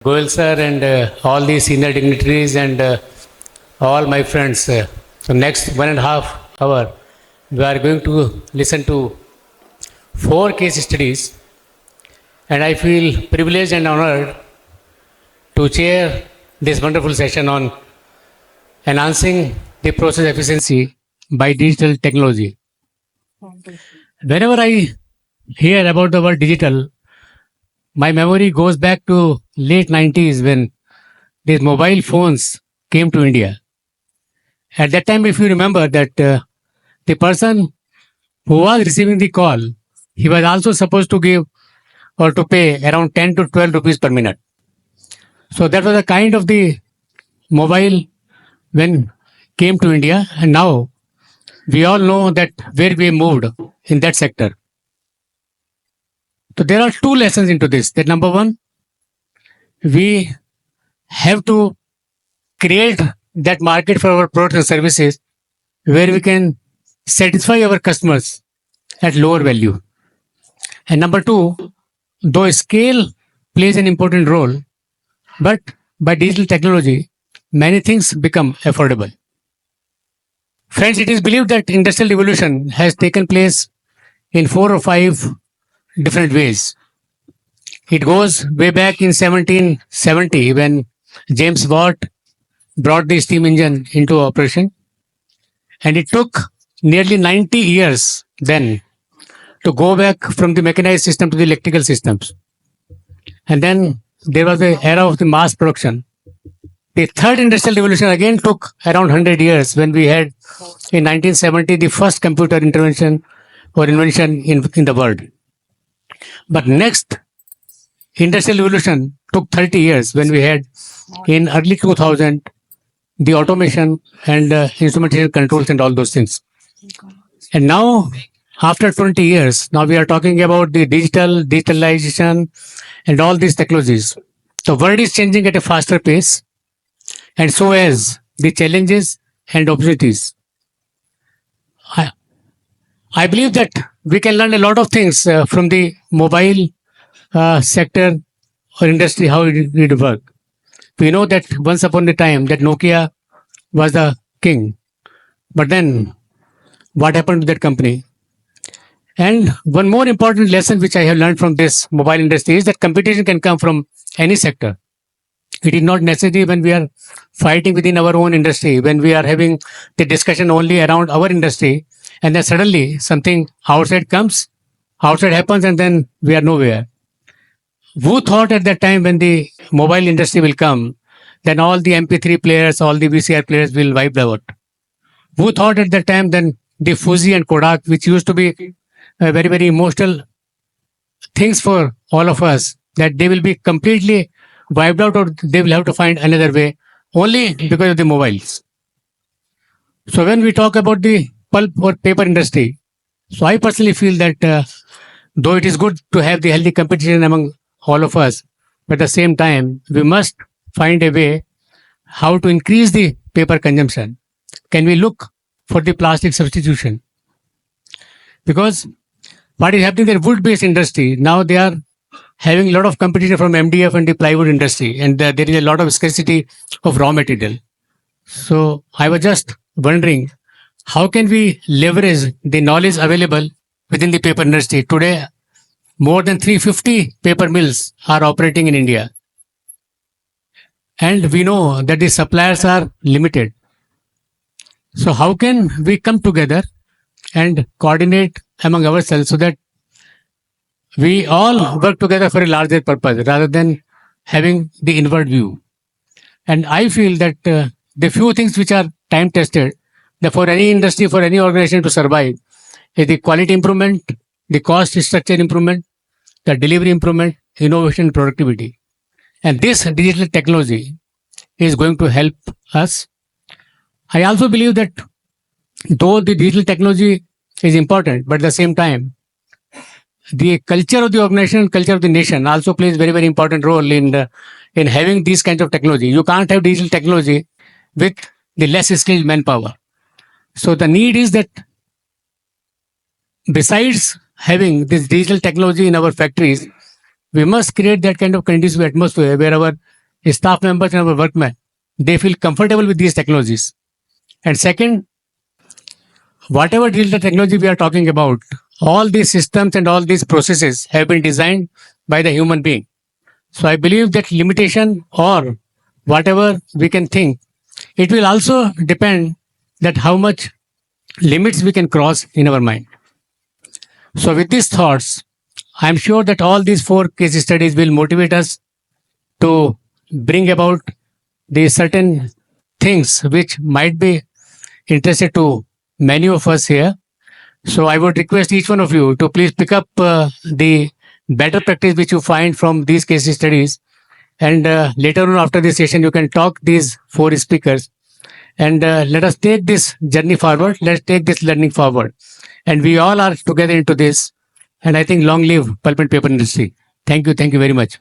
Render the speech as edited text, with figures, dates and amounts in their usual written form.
Goel sir and all the senior dignitaries and all my friends. So next 1.5 hour, we are going to listen to 4 case studies, and I feel privileged and honored to chair this wonderful session on enhancing the process efficiency by digital technology. Whenever I hear about the word digital, my memory goes back to late 90s when these mobile phones came to India. At that time, if you remember that the person who was receiving the call, he was also supposed to give or to pay around 10 to 12 rupees per minute. So that was the kind of the mobile when came to India, and now we all know that where we moved in that sector. So there are two lessons into this. That number one, we have to create that market for our products and services where we can satisfy our customers at lower value. And number two, though scale plays an important role, but by digital technology, many things become affordable. Friends, it is believed that industrial revolution has taken place in 4 or 5 different ways. It goes way back in 1770 when James Watt brought the steam engine into operation, and it took nearly 90 years then to go back from the mechanized system to the electrical systems. And then there was the era of the mass production. The third industrial revolution again took around 100 years when we had in 1970 the first computer intervention or invention in the world. But next industrial revolution took 30 years when we had in early 2000 the automation and instrumentation controls and all those things. And now, after 20 years, now we are talking about the digitalization and all these technologies. The world is changing at a faster pace, and so as the challenges and opportunities. I, I believe that we can learn a lot of things from the mobile sector or industry, how it work. We know that once upon a time that Nokia was the king, but then what happened to that company? And one more important lesson which I have learned from this mobile industry is that competition can come from any sector. It is not necessary when we are fighting within our own industry, when we are having the discussion only around our industry, and then suddenly something outside comes, outside happens, and then we are nowhere. Who thought at that time when the mobile industry will come, then all the MP3 players, all the VCR players will wipe out? Who thought at that time then the Fuji and Kodak, which used to be very, very emotional things for all of us, that they will be completely wiped out or they will have to find another way only because of the mobiles. So when we talk about the pulp or paper industry, so I personally feel that though it is good to have the healthy competition among all of us, but at the same time, we must find a way how to increase the paper consumption. Can we look for the plastic substitution? Because what is happening, there wood-based industry, now they are having a lot of competition from MDF and the plywood industry, and there is a lot of scarcity of raw material. So I was just wondering, how can we leverage the knowledge available within the paper industry? Today, more than 350 paper mills are operating in India. And we know that the suppliers are limited. So how can we come together and coordinate among ourselves so that we all work together for a larger purpose rather than having the inward view? And I feel that the few things which are time tested, that for any industry, for any organization to survive, is the quality improvement, the cost structure improvement, the delivery improvement, innovation, productivity. And this digital technology is going to help us. I also believe that though the digital technology is important, but at the same time, the culture of the organization, culture of the nation also plays very, very important role in having these kinds of technology. You can't have digital technology with the less skilled manpower. So the need is that besides having this digital technology in our factories, we must create that kind of conducive atmosphere where our staff members and our workmen, they feel comfortable with these technologies. And second, whatever digital technology we are talking about, all these systems and all these processes have been designed by the human being. So I believe that limitation or whatever we can think, it will also depend that how much limits we can cross in our mind. So with these thoughts, I'm sure that all these four case studies will motivate us to bring about the certain things which might be interested to many of us here. So I would request each one of you to please pick up the better practice which you find from these case studies. And later on after this session, you can talk these four speakers and let us take this journey forward. Let's take this learning forward. And we all are together into this. And I think long live pulp and paper industry. Thank you. Thank you very much.